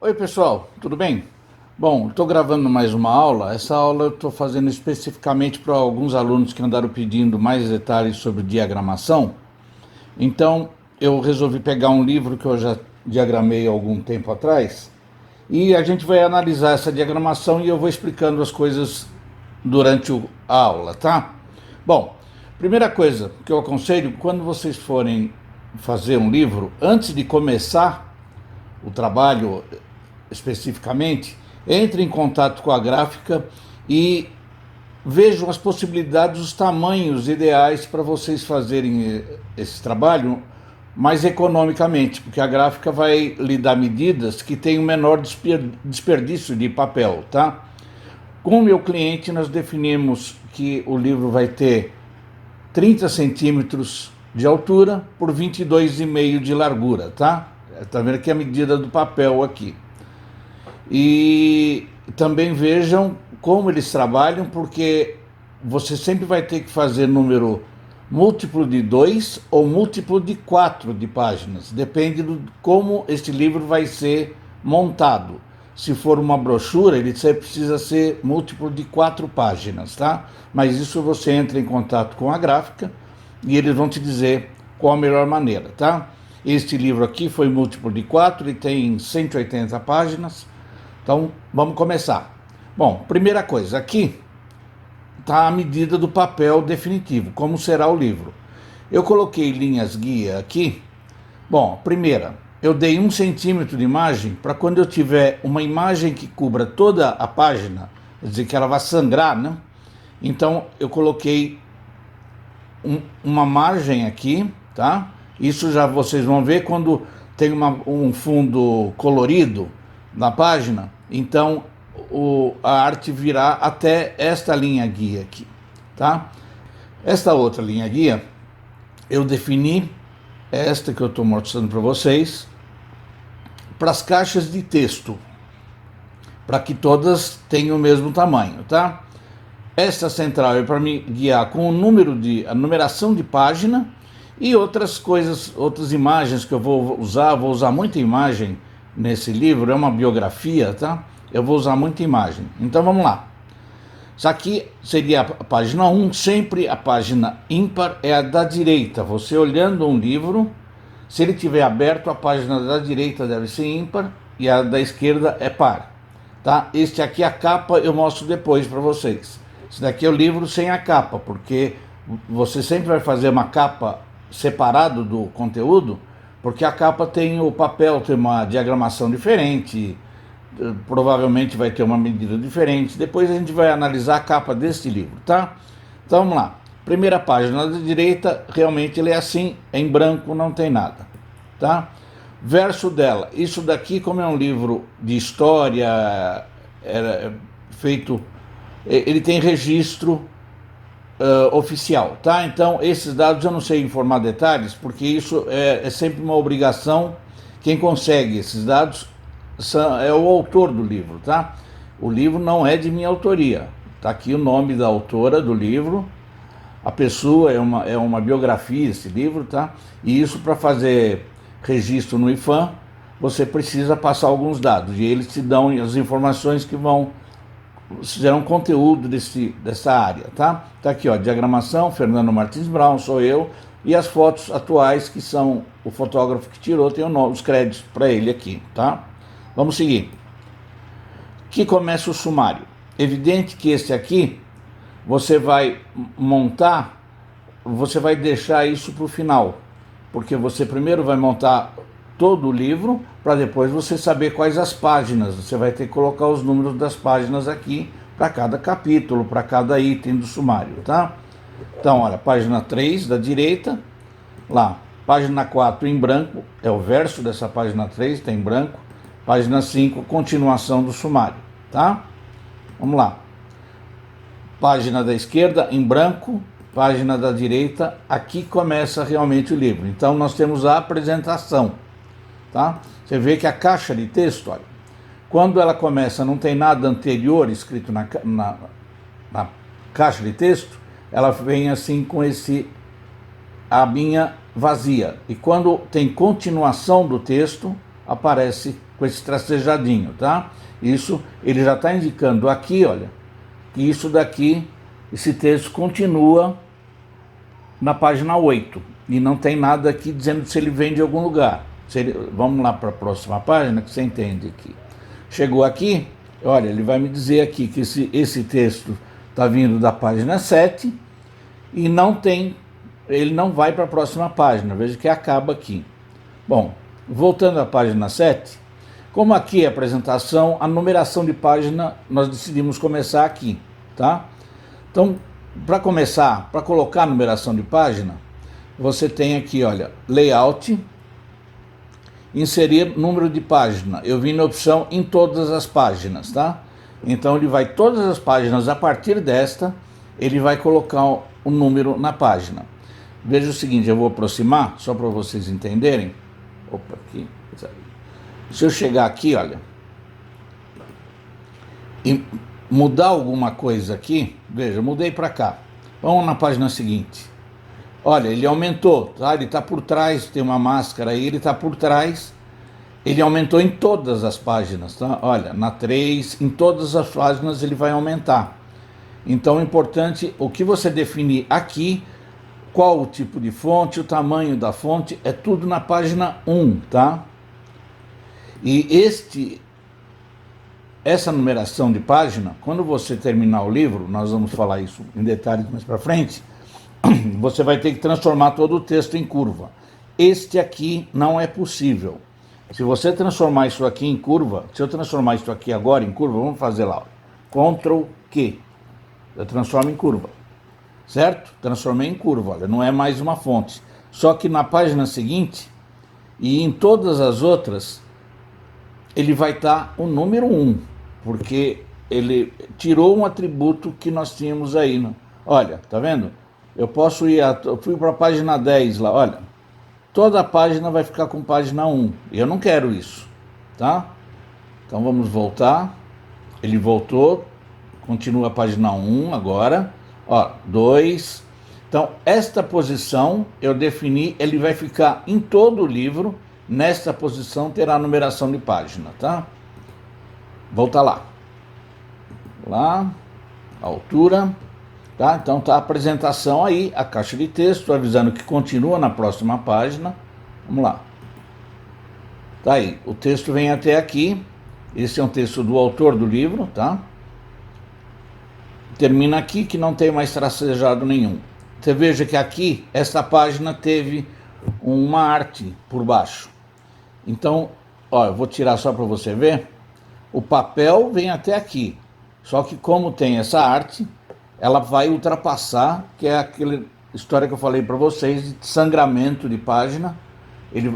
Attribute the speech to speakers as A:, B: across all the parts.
A: Oi pessoal, tudo bem? Bom, estou gravando mais uma aula. Essa aula eu estou fazendo especificamente para alguns alunos que andaram pedindo mais detalhes sobre diagramação. Então eu resolvi pegar um livro que eu já diagramei há algum tempo atrás e a gente vai analisar essa diagramação e eu vou explicando as coisas durante a aula, tá? Bom, primeira coisa que eu aconselho, quando vocês forem fazer um livro, antes de começar o trabalho especificamente, entre em contato com a gráfica e vejam as possibilidades, os tamanhos ideais para vocês fazerem esse trabalho mais economicamente, porque a gráfica vai lhe dar medidas que têm o menor desperdício de papel, tá? Com o meu cliente, nós definimos que o livro vai ter 30 centímetros de altura por 22,5 de largura, tá? Tá vendo aqui a medida do papel aqui. E também vejam como eles trabalham, porque você sempre vai ter que fazer número múltiplo de 2 ou múltiplo de 4 de páginas. Depende de como este livro vai ser montado. Se for uma brochura, ele precisa ser múltiplo de 4 páginas, tá? Mas isso você entra em contato com a gráfica e eles vão te dizer qual a melhor maneira, tá? Este livro aqui foi múltiplo de 4, ele tem 180 páginas. Então, vamos começar. Bom, primeira coisa, aqui está a medida do papel definitivo, como será o livro. Eu coloquei linhas guia aqui. Bom, primeira, eu dei 1 centímetro de imagem para quando eu tiver uma imagem que cubra toda a página, quer dizer que ela vai sangrar, né? Então, eu coloquei uma margem aqui, tá? Isso já vocês vão ver quando tem um fundo colorido na página, então a arte virá até esta linha guia aqui, tá? Esta outra linha guia, eu defini esta que eu estou mostrando para vocês, para as caixas de texto, para que todas tenham o mesmo tamanho, tá? Esta central é para me guiar com a numeração de página e outras coisas, outras imagens que eu vou usar muita imagem nesse livro, é uma biografia, tá? Eu vou usar muita imagem. Então vamos lá. Isso aqui seria a página 1, sempre a página ímpar é a da direita. Você olhando um livro, se ele tiver aberto, a página da direita deve ser ímpar e a da esquerda é par, tá? Este aqui, a capa, eu mostro depois para vocês. Esse daqui é o livro sem a capa, porque você sempre vai fazer uma capa separado do conteúdo, porque a capa tem o papel, tem uma diagramação diferente, provavelmente vai ter uma medida diferente. Depois a gente vai analisar a capa deste livro, tá? Então vamos lá. Primeira página da direita, realmente ele é assim, é em branco, não tem nada, tá? Verso dela, isso daqui, como é um livro de história, era feito, ele tem registro oficial, tá? Então esses dados eu não sei informar detalhes, porque isso é sempre uma obrigação. Quem consegue esses dados é o autor do livro, tá? O livro não é de minha autoria, tá aqui o nome da autora do livro, a pessoa é uma biografia, esse livro, tá? E isso, para fazer registro no IFAM, você precisa passar alguns dados e eles te dão as informações que serão conteúdo dessa área, tá? Tá aqui, ó, diagramação, Fernando Martins Brown, sou eu, e as fotos atuais, que são o fotógrafo que tirou, tem os créditos para ele aqui, tá? Vamos seguir. Aqui começa o sumário. Evidente que esse aqui, você vai montar, você vai deixar isso para o final, porque você primeiro vai montar todo o livro, para depois você saber quais as páginas. Você vai ter que colocar os números das páginas aqui, para cada capítulo, para cada item do sumário, tá? Então, olha, página 3 da direita, lá, página 4 em branco, é o verso dessa página 3, está em branco, página 5, continuação do sumário, tá? Vamos lá. Página da esquerda em branco, página da direita, aqui começa realmente o livro. Então, nós temos a apresentação, tá? Você vê que a caixa de texto, olha, quando ela começa, não tem nada anterior escrito na caixa de texto, ela vem assim com esse abinha vazia. E quando tem continuação do texto, aparece com esse tracejadinho, tá? Isso ele já está indicando aqui, olha, que isso daqui, esse texto continua na página 8 e não tem nada aqui dizendo se ele vem de algum lugar. Vamos lá para a próxima página que você entende aqui. Chegou aqui, olha, ele vai me dizer aqui que esse texto está vindo da página 7 e ele não vai para a próxima página, veja que acaba aqui. Bom, voltando à página 7, como aqui é a apresentação, a numeração de página nós decidimos começar aqui, tá? Então, para começar, para colocar a numeração de página, você tem aqui, olha, layout, inserir número de página. Eu vim na opção em todas as páginas, tá? Então ele vai todas as páginas, a partir desta, ele vai colocar o número na página. Veja o seguinte, eu vou aproximar, só para vocês entenderem. Opa, aqui. Se eu chegar aqui, olha, e mudar alguma coisa aqui, veja, mudei para cá. Vamos na página seguinte. Olha, ele aumentou, tá? Ele está por trás, tem uma máscara aí, ele está por trás. Ele aumentou em todas as páginas, tá? Olha, na 3, em todas as páginas ele vai aumentar. Então é importante o que você definir aqui, qual o tipo de fonte, o tamanho da fonte, é tudo na página 1, tá? E essa numeração de página, quando você terminar o livro, nós vamos falar isso em detalhes mais para frente, você vai ter que transformar todo o texto em curva. Este aqui não é possível. Se você transformar isso aqui em curva, se eu transformar isso aqui agora em curva, vamos fazer lá, Ctrl Q, eu transformo em curva, certo? Transformei em curva, olha, não é mais uma fonte. Só que na página seguinte, e em todas as outras, ele vai estar o número 1, porque ele tirou um atributo que nós tínhamos aí. Olha, tá vendo? Eu fui para a página 10 lá, olha, toda a página vai ficar com página 1, e eu não quero isso, tá? Então vamos voltar, ele voltou, continua a página 1 agora, ó, 2, então esta posição eu defini, ele vai ficar em todo o livro, nesta posição terá a numeração de página, tá? Volta lá, a altura. Tá? Então está a apresentação aí, a caixa de texto, avisando que continua na próxima página. Vamos lá. Tá aí, o texto vem até aqui. Esse é um texto do autor do livro, tá? Termina aqui que não tem mais tracejado nenhum. Você veja que aqui, essa página teve uma arte por baixo. Então, ó, eu vou tirar só para você ver. O papel vem até aqui. Só que como tem essa arte, ela vai ultrapassar, que é aquela história que eu falei para vocês, de sangramento de página.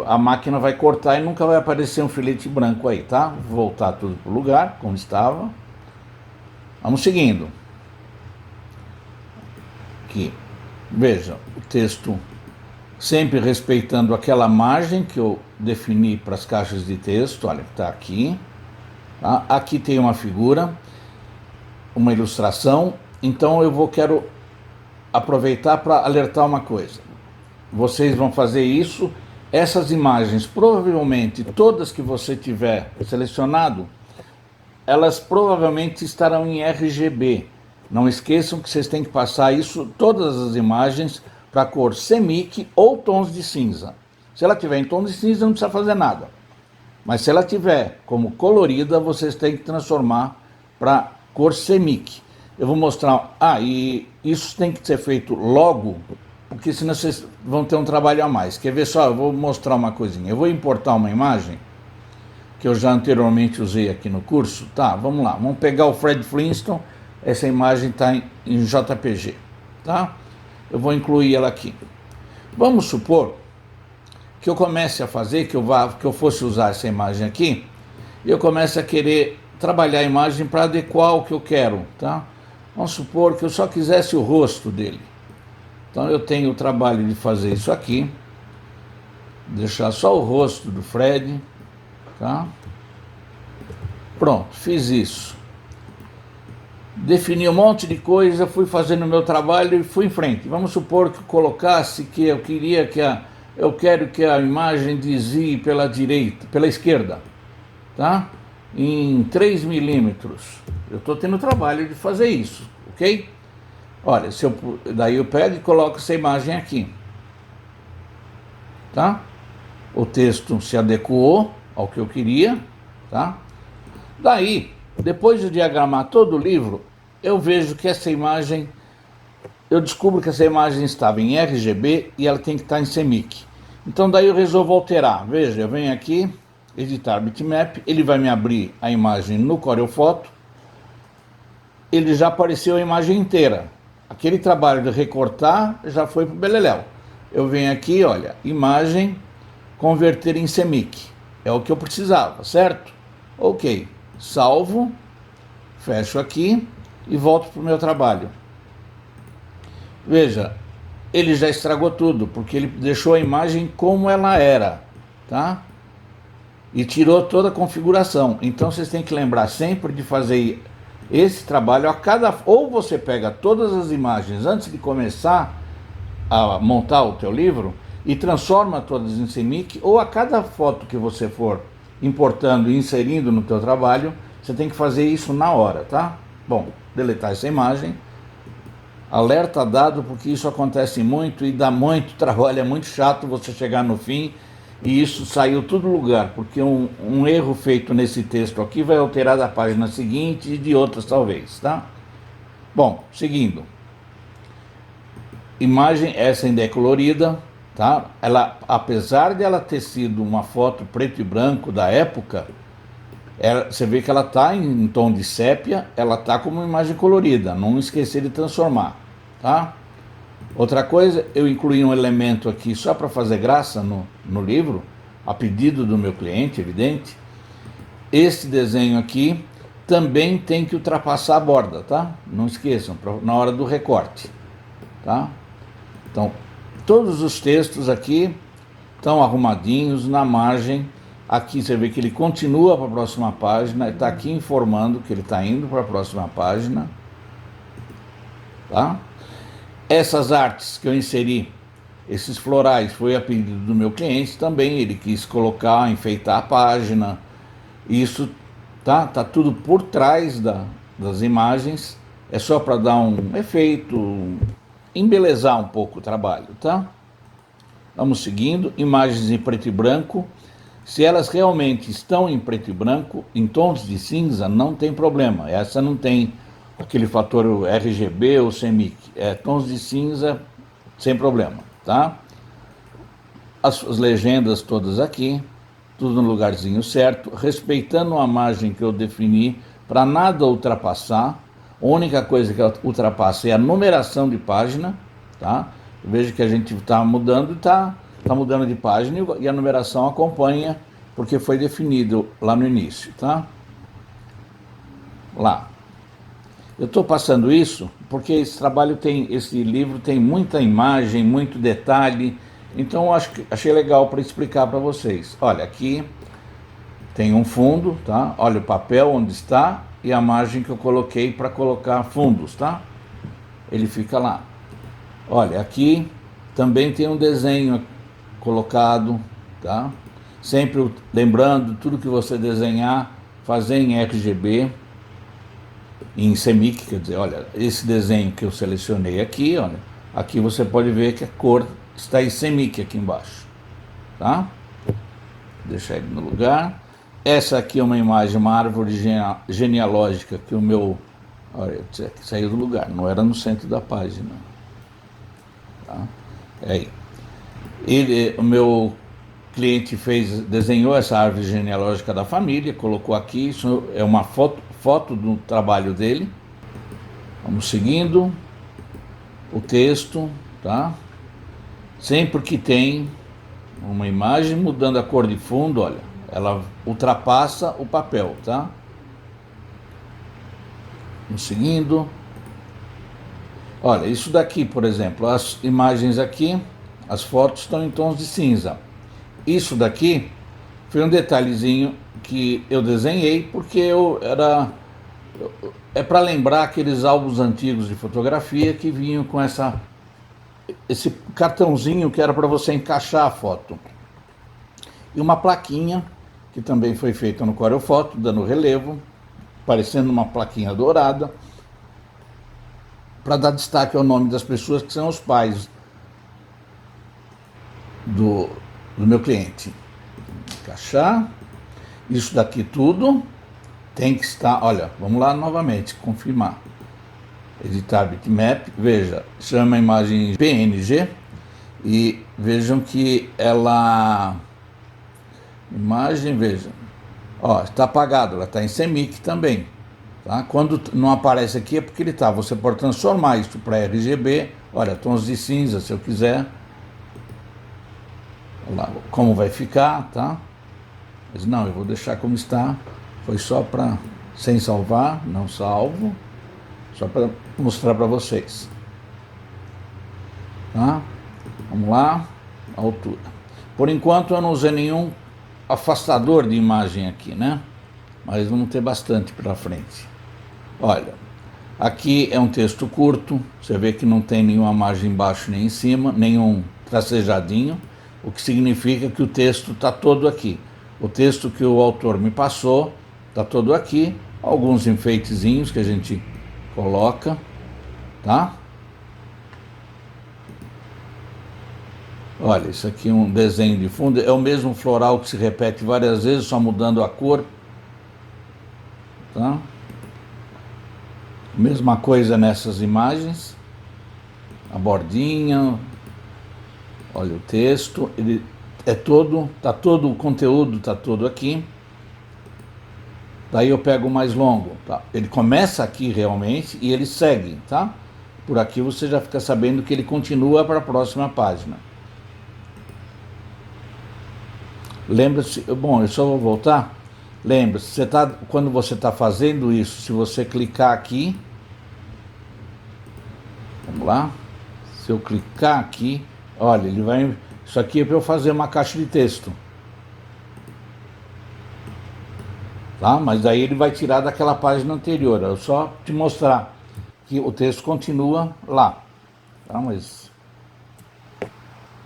A: A máquina vai cortar e nunca vai aparecer um filete branco aí, tá? Vou voltar tudo para o lugar, como estava. Vamos seguindo. Aqui, veja, o texto sempre respeitando aquela margem que eu defini para as caixas de texto, olha, está aqui. Tá? Aqui tem uma figura, uma ilustração. Então quero aproveitar para alertar uma coisa. Vocês vão fazer isso, essas imagens, provavelmente todas que você tiver selecionado, elas provavelmente estarão em RGB. Não esqueçam que vocês têm que passar isso, todas as imagens, para a cor CMYK ou tons de cinza. Se ela tiver em tom de cinza, não precisa fazer nada. Mas se ela tiver como colorida, vocês têm que transformar para cor CMYK. Eu vou mostrar, e isso tem que ser feito logo, porque senão vocês vão ter um trabalho a mais. Quer ver só? Eu vou mostrar uma coisinha. Eu vou importar uma imagem, que eu já anteriormente usei aqui no curso. Tá, vamos lá. Vamos pegar o Fred Flintstone, essa imagem está em JPG, tá? Eu vou incluir ela aqui. Vamos supor que eu comece a fazer, que eu fosse usar essa imagem aqui, e eu comece a querer trabalhar a imagem para adequar o que eu quero, tá? Vamos supor que eu só quisesse o rosto dele. Então eu tenho o trabalho de fazer isso aqui, deixar só o rosto do Fred, tá? Pronto, fiz isso. Defini um monte de coisa, fui fazendo o meu trabalho e fui em frente. Vamos supor que eu colocasse que eu queria que eu quero que a imagem desvie pela direita, pela esquerda, tá? Em 3 milímetros. Eu estou tendo trabalho de fazer isso, ok? Olha, daí eu pego e coloco essa imagem aqui, tá? O texto se adequou ao que eu queria, tá? Daí, depois de diagramar todo o livro, eu vejo que essa imagem, eu descubro que essa imagem estava em RGB e ela tem que estar em CMYK. Então daí eu resolvo alterar. Veja, eu venho aqui, editar bitmap, ele vai me abrir a imagem no Corel Foto, ele já apareceu a imagem inteira. Aquele trabalho de recortar já foi para o beleléu. Eu venho aqui, olha, imagem, converter em CMYK. É o que eu precisava, certo? Ok, salvo, fecho aqui e volto para o meu trabalho. Veja, ele já estragou tudo, porque ele deixou a imagem como ela era, tá? E tirou toda a configuração. Então vocês têm que lembrar sempre de fazer esse trabalho a cada... Ou você pega todas as imagens antes de começar a montar o teu livro e transforma todas em CMYK, ou a cada foto que você for importando e inserindo no teu trabalho, você tem que fazer isso na hora, tá? Bom, deletar essa imagem. Alerta dado, porque isso acontece muito e dá muito trabalho, é muito chato você chegar no fim e isso saiu tudo do lugar, porque um erro feito nesse texto aqui vai alterar da página seguinte e de outras talvez, tá? Bom, seguindo. Imagem essa ainda é colorida, tá? Ela, apesar de ela ter sido uma foto preto e branco da época, você vê que ela está em tom de sépia, ela está como uma imagem colorida, não esquecer de transformar, tá? Outra coisa, eu incluí um elemento aqui só para fazer graça no livro, a pedido do meu cliente, evidente. Esse desenho aqui também tem que ultrapassar a borda, tá? Não esqueçam, na hora do recorte, tá? Então, todos os textos aqui estão arrumadinhos na margem. Aqui você vê que ele continua para a próxima página, está aqui informando que ele está indo para a próxima página, tá? Essas artes que eu inseri, esses florais, foi a pedido do meu cliente também, ele quis colocar, enfeitar a página, isso tá tudo por trás das imagens, é só para dar um efeito, embelezar um pouco o trabalho, tá? Vamos seguindo, imagens em preto e branco. Se elas realmente estão em preto e branco, em tons de cinza, não tem problema. Essa não tem aquele fator RGB ou CMYK. É tons de cinza, sem problema, tá? As legendas todas aqui, tudo no lugarzinho certo, respeitando a margem que eu defini, para nada ultrapassar. A única coisa que ultrapassa é a numeração de página, tá? Veja que a gente está mudando, está mudando de página e a numeração acompanha, porque foi definido lá no início, tá? Lá. Eu estou passando isso porque esse livro tem muita imagem, muito detalhe, então achei legal para explicar para vocês. Olha, aqui tem um fundo, tá? Olha o papel onde está e a margem que eu coloquei para colocar fundos, tá? Ele fica lá. Olha, aqui também tem um desenho colocado, tá? Sempre lembrando, tudo que você desenhar, fazer em RGB, em CMYK, quer dizer, olha, esse desenho que eu selecionei aqui, olha, aqui você pode ver que a cor está em CMYK aqui embaixo, tá? Deixar ele no lugar. Essa aqui é uma imagem, uma árvore genealógica que o meu, olha, saiu do lugar, não era no centro da página, tá? É aí. O meu cliente desenhou essa árvore genealógica da família, colocou aqui, isso é uma foto do trabalho dele. Vamos seguindo o texto, tá? Sempre que tem uma imagem mudando a cor de fundo, olha, ela ultrapassa o papel, tá? Vamos seguindo. Olha, isso daqui, por exemplo, as imagens aqui, as fotos estão em tons de cinza. Isso daqui foi um detalhezinho que eu desenhei porque é para lembrar aqueles álbuns antigos de fotografia que vinham com essa esse cartãozinho que era para você encaixar a foto. E uma plaquinha, que também foi feita no Corel Foto, dando relevo, parecendo uma plaquinha dourada, para dar destaque ao nome das pessoas que são os pais do meu cliente. Encaixar. Isso daqui tudo tem que estar, olha, vamos lá novamente, confirmar. Editar bitmap, veja, chama a imagem PNG e vejam que ela, imagem, veja, ó, está apagado, ela está em CMYK também, tá? Quando não aparece aqui é porque ele está, você pode transformar isso para RGB, olha, tons de cinza se eu quiser, olha lá como vai ficar, tá? Mas não, eu vou deixar como está, foi só para, sem salvar, não salvo, só para mostrar para vocês, tá? Vamos lá, altura. Por enquanto eu não usei nenhum afastador de imagem aqui, né? Mas vamos ter bastante pela frente. Olha, aqui é um texto curto, você vê que não tem nenhuma margem embaixo nem em cima, nenhum tracejadinho, o que significa que o texto está todo aqui. O texto que o autor me passou está todo aqui, alguns enfeitezinhos que a gente coloca, tá? Olha, isso aqui é um desenho de fundo, é o mesmo floral que se repete várias vezes, só mudando a cor, tá? Mesma coisa nessas imagens, a bordinha, olha o texto, ele é todo, tá todo o conteúdo, tá todo aqui. Daí eu pego o mais longo, tá? Ele começa aqui realmente e ele segue, tá? Por aqui você já fica sabendo que ele continua para a próxima página. Lembra-se, bom, eu só vou voltar. Lembra-se, quando você está fazendo isso, se você clicar aqui, vamos lá, se eu clicar aqui, olha, ele vai, isso aqui é para eu fazer uma caixa de texto. Tá? Mas daí ele vai tirar daquela página anterior, eu só te mostrar que o texto continua lá, tá? Mas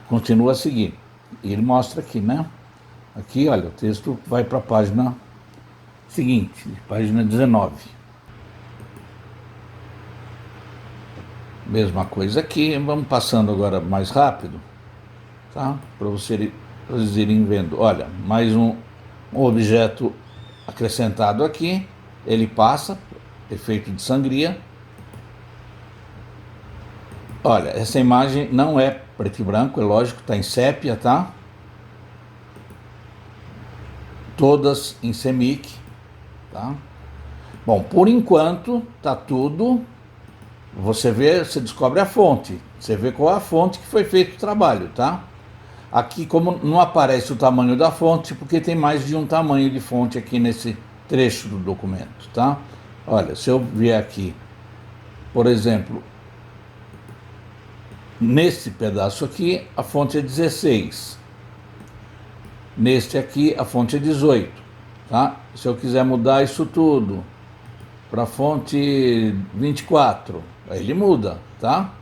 A: continua a seguir. E ele mostra aqui, né? Aqui, olha, o texto vai para a página seguinte, página 19. Mesma coisa aqui, vamos passando agora mais rápido, tá? Para vocês irem vendo. Olha, mais um objeto acrescentado aqui, ele passa, efeito de sangria. Olha, essa imagem não é preto e branco, é lógico, está em sépia, tá? Todas em CMYK, tá? Bom, por enquanto tá tudo. Você vê, você descobre a fonte, você vê qual é a fonte que foi feito o trabalho, tá? Aqui, como não aparece o tamanho da fonte, porque tem mais de um tamanho de fonte aqui nesse trecho do documento, tá? Olha, se eu vier aqui, por exemplo, nesse pedaço aqui, a fonte é 16. Neste aqui, a fonte é 18, tá? Se eu quiser mudar isso tudo para a fonte 24, aí ele muda, tá?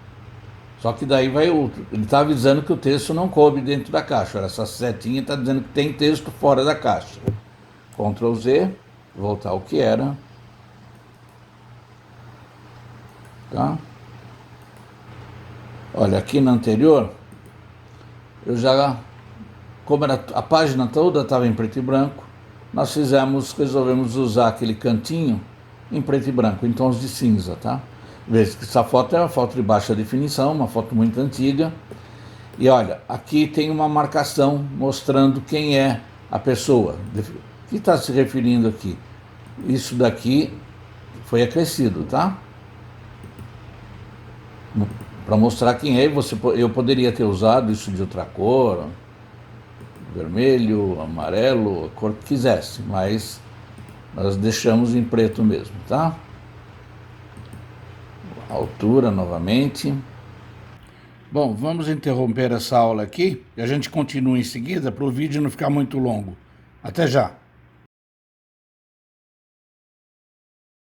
A: Só que daí vai outro. Ele está avisando que o texto não coube dentro da caixa. Essa setinha está dizendo que tem texto fora da caixa. Ctrl Z, voltar ao que era. Tá? Olha, aqui na anterior, eu já, como era, a página toda estava em preto e branco, nós resolvemos usar aquele cantinho em preto e branco, em tons de cinza, tá? Veja que essa foto é uma foto de baixa definição, uma foto muito antiga. E olha, aqui tem uma marcação mostrando quem é a pessoa. O que está se referindo aqui? Isso daqui foi acrescido, tá? Para mostrar quem é, eu poderia ter usado isso de outra cor, vermelho, amarelo, a cor que quisesse, mas nós deixamos em preto mesmo, tá? Altura novamente. Bom, vamos interromper essa aula aqui e a gente continua em seguida para o vídeo não ficar muito longo. Até já!